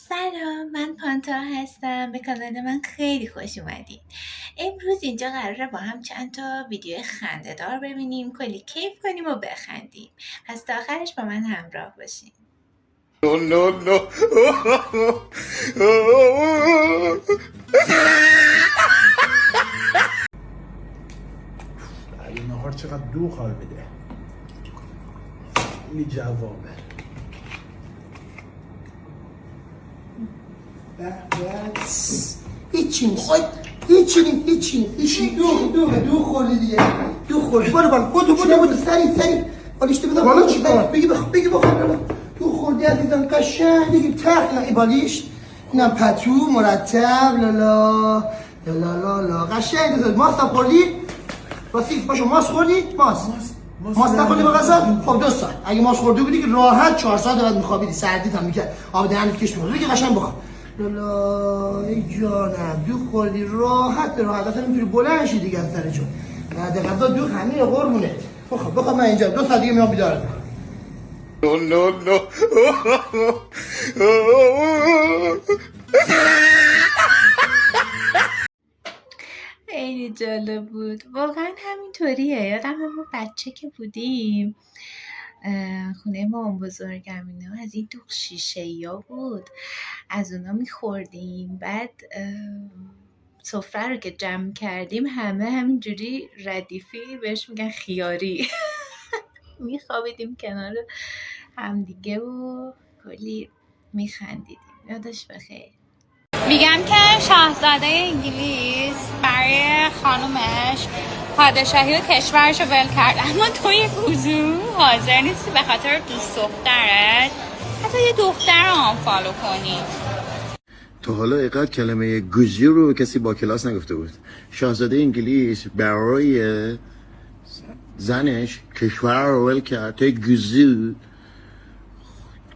سلام، من پانتا هستم. به کانال من خیلی خوش اومدید. امروز اینجا قراره با هم چند تا ویدیو خنده دار ببینیم، کلی کیف کنیم و بخندیم. پس تا آخرش با من همراه باشین. No. این نهار چقدر دوغ حال میده. خیلی جوابه. بس هیچی نیست. هیچی دو خوردی دیگه. دو خوردی. برو سریع. بالیشتو بذار بالا. چیکار؟ بگی بخور. دو خوردی عزیزم قشنگ بگی تخت نه بالیش. اینم پتو مرتب لا قشنگ بذار. ماست هم خوردی؟ راستی باشو ماست خوردی؟ ماست نخوردی به غذا؟ خب 2 ساعت. اگه ماست خورده بودی که راحت 4 ساعت بعد میخوابیدی، سردیت هم میکرد. آب دهنت کش می‌خورد. دیگه قشنگ بخور. لالا ای جانم دو خوردی راحت اصلا نمیتونی بلند شی دیگه از سر جون. بعد غذا دو همین قربونه. بخواب من اینجا 2 ساعت دیگه میام بیدارت میکنم. No. خیلی جالب بود. واقعا همینطوریه. یادم ما بچه که بودیم خونه مامان بزرگم اینا از این دوغ شیشه‌ای بود، از اونا میخوردیم. بعد سفره رو که جمع کردیم همه همینجوری ردیفی بهش میگن خیاری میخوابیدیم کنار همدیگه و کلی میخندیدیم. یادش بخیر. میگم که شاهزاده انگلیس برای خانومش پادشاهی و کشورش رو ول کرد، اما تو یه گوزو حاضر نیستی به خاطر دوست دخترت حتی یه دختر رو آنفالو کنی. تا حالا اینقدر کلمه گوزو رو کسی با کلاس نگفته بود. شاهزاده انگلیس برای زنش کشور رو ول کرد. تو گوزو.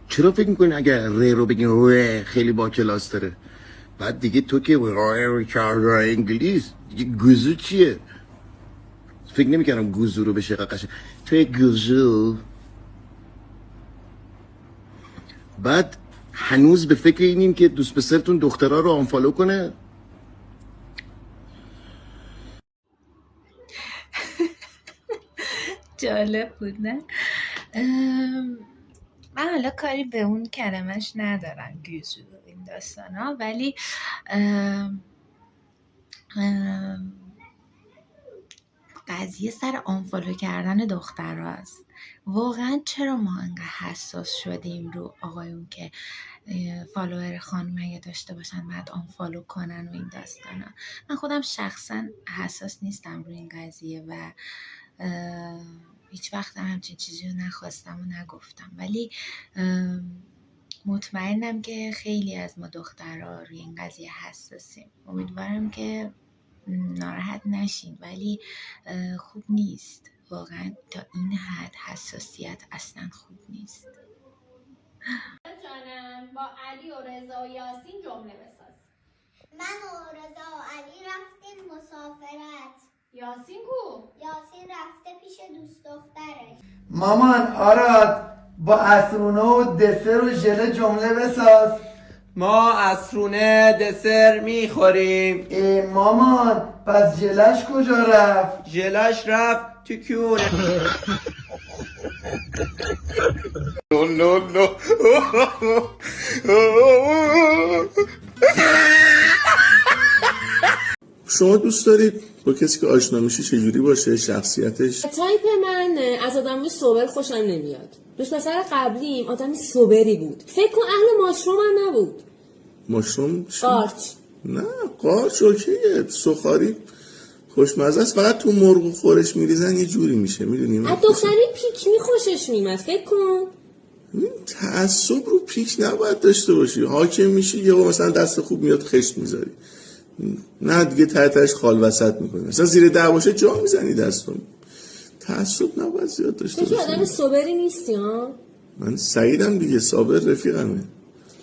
چرا فکر میکنین اگر ر رو بگین ر خیلی با کلاس داره؟ بعد دیگه تو که رای شاهزاده انگلیس دیگه گوزو چیه؟ فکر نمیکردم گوزو رو بشه قشنگ. تو گوزو. بعد هنوز به فکر اینین که دوست پسرتون دخترها رو آنفالو کنه؟ جالب بود نه؟ من حالا کاری به اون کلمش ندارم، گوزو این داستان ها، ولی قضیه سر آنفالو کردن دختر هست. واقعا چرا ما انقدر حساس شدیم رو آقایون که فالوور خانم اگه داشته باشن بعد آنفالو کنن و این داستانا؟ من خودم شخصا حساس نیستم رو این قضیه و هیچ وقت همچین چیزی رو نخواستم و نگفتم، ولی مطمئنم که خیلی از ما دخترها روی این قضیه حساسیم. امیدوارم که ناراحت نشین، ولی خوب نیست واقعا. تا این حد حساسیت اصلا خوب نیست. جانم با علی و رضا و یاسین جمله بساز. من و رضا و علی رفتیم مسافرت. یاسین کو؟ یاسین رفته پیش دوست دخترش. مامان آراد با عصرونه و دسر و ژله جمله بساز. ما عصرونه دسر میخوریم. مامان پس ژلش کجا رفت؟ ژلش رفت تو کونه. No. شما دوست دارید با کسی که آشنا میشی چجوری باشه شخصیتش؟ تایپ من از آدم سوبر خوشم نمیاد. دوست پسر قبلیم آدمی سوبری بود. فکر کن اهل ماشروم هم نبود. ماشروم؟ قارچ. نه قارچ اوکیه، سخاری خوشمزه است، فقط تو مرغ خورش میریزن یه جوری میشه، میدونی؟ از دختری پیک خوشش میمد. فکر کن تعصب رو پیک نباید داشته باشی. حاکم میشی یه مثلا دست خوب میاد خشت میذاری، نه دیگه تحتش خال وسط میکنی، مثلا زیر 10 باشه جا میزنی دستو. تعصب نباید زیاد داشته باشی. تو آدم سوبری نیستی ها؟ من سعیدم دیگه، صابر رفیقمه.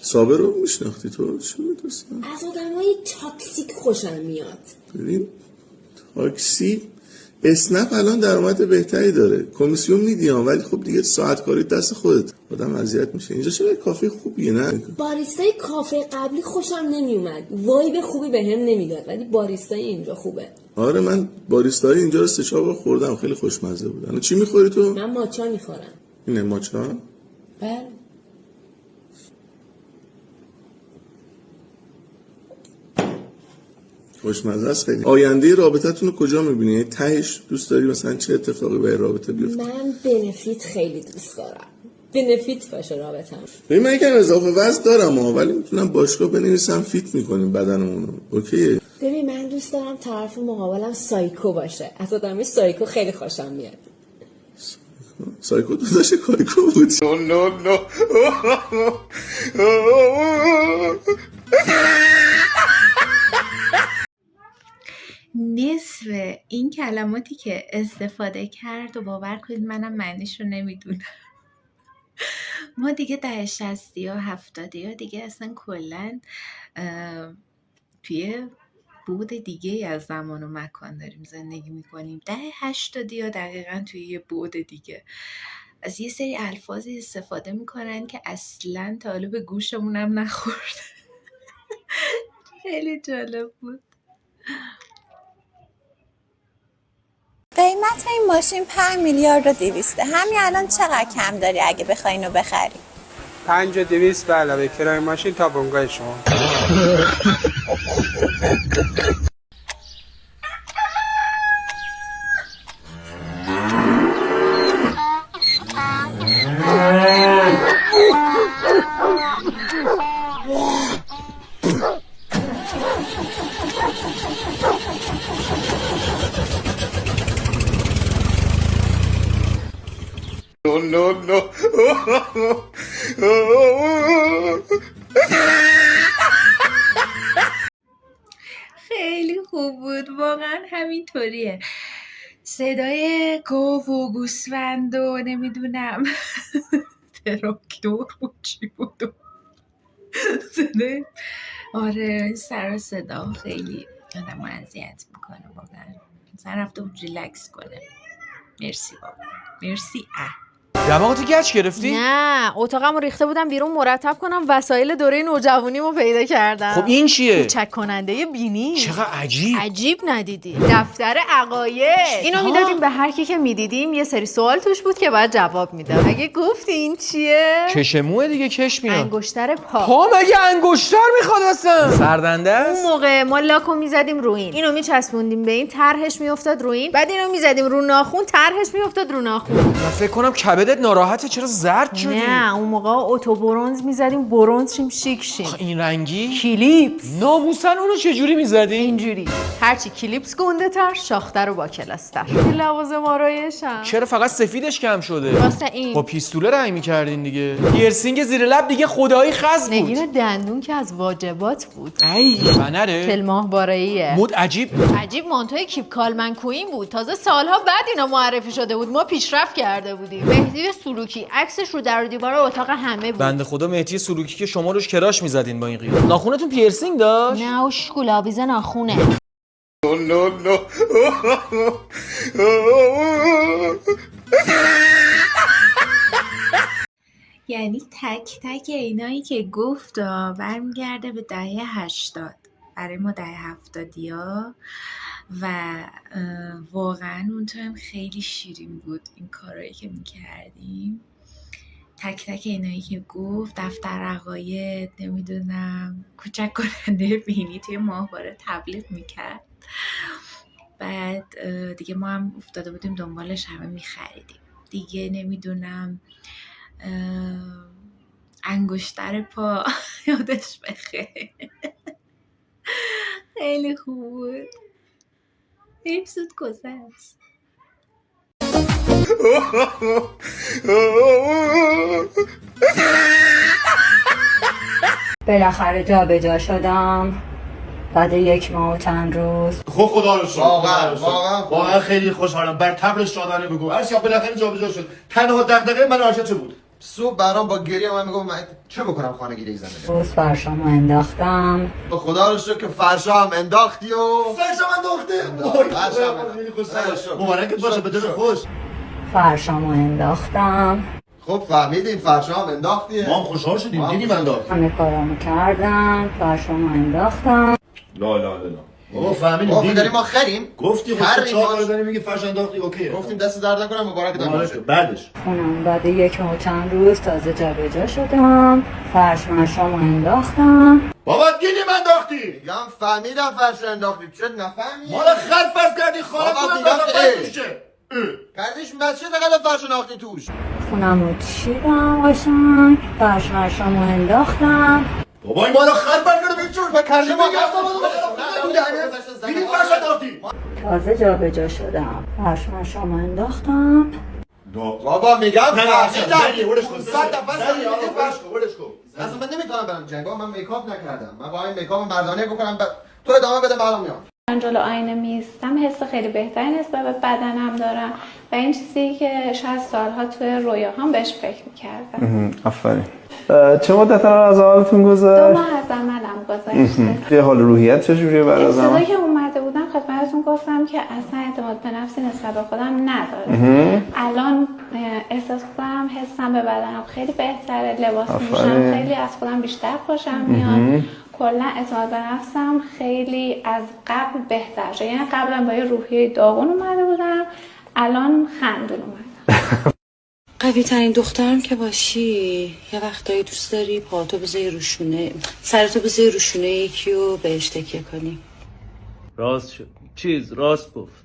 صابر رو میشناختی تو؟ چی میدوستم؟ از آدم های تاکسیک خوشم میاد. ببین تاکسی اسنپ الان درآمد بهتری داره، کمیسیون میدی ولی خب دیگه ساعت کاری دست خودت، آدم اذیت میشه. اینجا چرا کافه خوبیه؟ نه باریستای کافه قبلی خوشم نمیومد، وایب خوبی بهم نمیداد، ولی باریستای اینجا خوبه. آره من باریستای اینجا رو 3-4 بار خوردم، خیلی خوشمزه بود. الان چی میخوری تو؟ من ماچا میخورم. اینه ماچا؟ بله. خوشمزه است خیلی. آینده رابطتون رو کجا میبینی؟ تهش دوست داری مثلا چه اتفاقی برای رابطه بیفته؟ من بنفیت خیلی دوست دارم. بنفیت باشه رابطم. ببین من یکم اضافه وزن دارم ولی میتونم باشگاه بنویسم فیت میکنیم بدنمونو. اوکیه. ببین من دوست دارم طرف مقابلم سایکو باشه. از آدمی سایکو خیلی خوشم میاد. سایکو تو داشته کایکو بود. no. نصف این کلماتی که استفاده کرد و باور کنید منم معنیش رو نمیدونم. ما دیگه ده 60 ها 70 ها دیگه اصلا کلن توی بود دیگه از زمان و مکان داریم زندگی میکنیم. ده 80 ها دقیقا توی یه بود دیگه از یه سری الفاظی استفاده میکنن که اصلا تا حالا به گوشمونم نخورد. خیلی جالب بود. قیمت این ماشین 5 میلیارد و 200. همین الان چقدر کم داری اگه بخوای اینو بخری؟ 5200 به علاوه کرایه ماشین تا بنگاه شما. No. خیلی خوب بود واقعا همینطوریه. صدای گاو و گوسفند و نمیدونم تراکتور بود چی بود صدای آره سر صدا خیلی آدم رو اذیت میکنه واقعا. مثلا رفته بود ریلکس کنه. مرسی بابا مرسی. دماغتو گچ گرفتی؟ نه اتاقمو ریخته بودم بیرون مرتب کنم وسایل دوره نوجوانیمو پیدا کردم. خب این چیه؟ کوچک کننده بینی. چقدر عجیب ندیدی؟ دفتر عقاید. اینو میدادیم به هر کی که میدیدیم یه سری سوال توش بود که بعد جواب میداد. اگه گفتی این چیه؟ کشموه دیگه کش میاد. انگشتر پا. پا مگه انگشتر میخواد اصلا؟ سردنده است؟ اون موقع ما لاکو میزدیم رو این. اینو میچسبوندیم به این طرحش میافتاد رو این. بعد اینو میزدیم رو ناخن طرحش میافتاد رو ناخن. من فکر کنم کبدت ناراحته چرا زرد شدی؟ نه اون موقع اتو برنز میزدیم برنز شیم شیک شیم. این رنگی؟ کلیپس. ناموسن اونو چجوری میزدی؟ اینجوری هرچی کلیپس گنده تر شاخته رو با کلاستر. لوازم آرایشم. چرا فقط سفیدش کم شده؟ واسه این با پیستوله رنگ میکردین دیگه. پیرسینگ زیر لب دیگه خدایی خز بود. نگین دندون که از واجبات بود. ای بنره تل ماهواره‌ایه. مود عجیب مانتوی کیپ کالمن کوین بود. تازه سالها بعد اینا معرفی شده بود. ما پیشرفت کرده بودیم. مهدی سلوکی عکسش رو در و دیوار اتاق همه بود. بنده خدا مهدی سلوکی که شما روش کراش میزدین با این قیافه. ناخونتون پیرسینگ داشت؟ نه و شکلابیزه ناخونه. No. یعنی تک تک اینایی که گفت برمیگرده به دهه 80 برای ما دهه 70 و واقعا اون تایم خیلی شیرین بود این کارهایی که میکردیم. تک تک اینایی که گفت دفتر عقاید نمیدونم کوچک کننده بینی توی ماهواره تبلیغ میکرد. بعد دیگه ما هم افتاده بودیم دنبالش همه میخریدیم دیگه. نمیدونم انگشتر پا یادش بخیر. خیلی خوب بود. این زود گذشت. بالاخره جابجا شدم بعد 1 ماه و چند روز. خب خدا رو شکر. واقعا خیلی خوشحالم. بر تبرش شادانه بگو. هرچی بالاخره جابجا شد. تنها دغدغه من آرشه چه بود؟ صبح برام با گریه من میگم من چه بکنم خانه گیره زنده روز فرشامو انداختم. خدا رو شکر که فرشا هم انداختی و فرشام انداخته مبارکت باشه به دل خوش. فرشامو انداختم. خب فهمیدیم فرشا هم انداختیه ما هم خوشحال شدیم دیدیم انداخت. همه کارامو کردم. فرشامو انداختم. لا بابا فهمیدیم دیدیم. داریم ما خریم گفتی خود 4 بار داریم میگی فرش انداختی اوکی. گفتیم دست درد نکنم مبارکت باشه. بعدش خونم بعد 1 ماه و چند روز تازه جابجا شدم. فرشامو انداختم. بابا دیدیم انداختی. میگم فهمیدم فرشا انداختی چه نفهمی؟ مال خر فرض کردی خانه کردیش بچه دقیقه فرش انداختی توش. خونمو چیدم قشنگ. فرشامو انداختم. بابا این مال خر فرض کرده به چون کردی ما دیدیم فرش انداختی. تازه جابجا شدم. فرشامو انداختم. بابا میگم فهمیدم. ولش کن. 100 دفعه ولش کن. اصلا من نمیتونم برم جنگ. من میکاپ نکردم. من با این میکاپ مردانه بکنم تو ادامه بده برام میام. من جلو آینه میستم حس خیلی بهتری نسبت به بدنم دارم و این چیزی که شاید سالها توی رویاهام بهش فکر میکردم. آفرین. چه مدت از حالتون گذشت؟ 2 ماه از عملم گذشته. یه حال روحیت چجوریه بعد از عمل؟ ابتدا که اومده بودم خدمتتون گفتم که اصلا اعتماد به نفسی نسبت به خودم ندارم. الان احساس کنم حسم به بدنم خیلی بهتره، لباس میپوشم خیلی از خودم بیشتر خوشم میاد. کلا اعتماد به نفسم خیلی از قبل بهتر شد. یعنی قبلا با یه روحیه داغون اومده بودم، الان خندون اومدم. قوی ترین دخترم که باشی یه وقتایی دوست داری پاهاتو بذاری روشونه، سرتو بذاری روشونه یکی و بهش تکیه کنی. راست شد. راست گفت.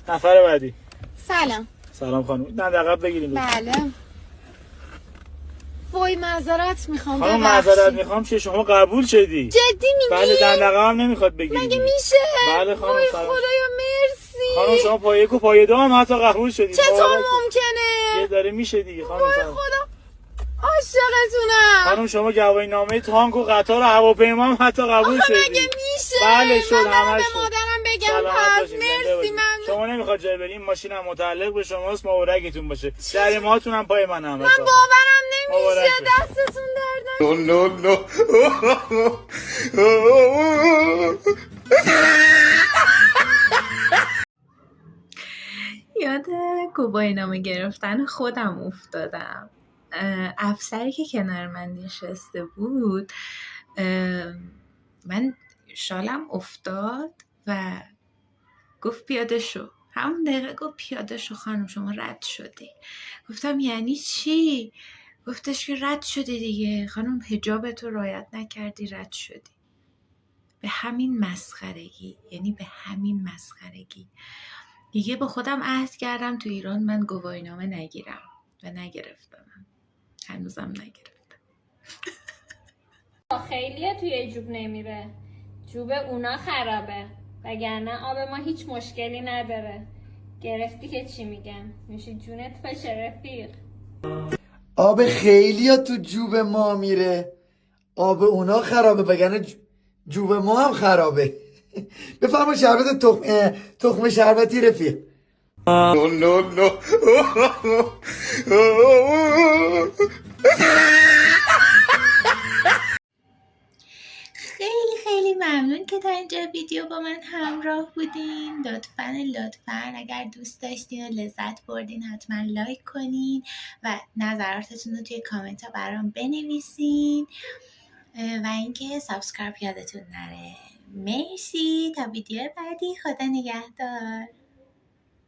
نفر بعدی. سلام خانم. نه عقب بگیریم. بله. وای معذرت میخوام. خانم معذرت میخوام چه شما قبول شدی؟ جدی میگی؟ بله دندقه هم نمیخواد بگیری. مگه میشه؟ بله خانم. وای خدایا مرسی. خانم شما پای 1 و پای 2 هم حتی قبول شدی. چطور ممکنه؟ یه داره میشه دیگه خانم. وای خدا عاشقتونم. خانم شما گواهی نامه تانک و قطار و هواپیما هم حتی قبول شدی. مگه میشه؟ بله شد همش. به مادرم بگم پس مرسی ممنون. شما نمیخواد جای بریم، این ماشین هم متعلق به شماست، مبارکتون باشه. جریمه‌هاتون هم پای من هم. من باورم نمیشه. دستتون درد نکنه. یاد گواهی نامه گرفتن خودم افتادم. افسری که کنار من نشسته بود من شالم افتاد و گفت پیاده شو. همون دقیقه گفت پیاده شو خانم شما رد شدی. گفتم یعنی چی؟ گفتش که رد شدی دیگه خانم، حجابتو رعایت نکردی رد شدی. به همین مسخرگی، یعنی به همین مسخرگی دیگه با خودم عهد کردم تو ایران من گواهینامه نگیرم و نگرفتم. هنوزم نگرفتم. خیلیه توی جوب نمیره، جوب اونا خرابه، وگرنه آب ما هیچ مشکلی نداره. گرفتی که چی میگم؟ میشه جونت باشه رفیق. آب خیلی ها تو جوب ما میره، آب اونا خرابه وگرنه جوب ما هم خرابه. بفرما شربت تخم شربتی رفیق. خیلی ممنون که تا اینجا ویدیو با من همراه بودین. لطفاً اگر دوست داشتین و لذت بردین حتما لایک کنین و نظراتتون رو توی کامنت ها برام بنویسین و اینکه سابسکرایب یادتون نره. مرسی، تا ویدیو بعدی، خدا نگهدار.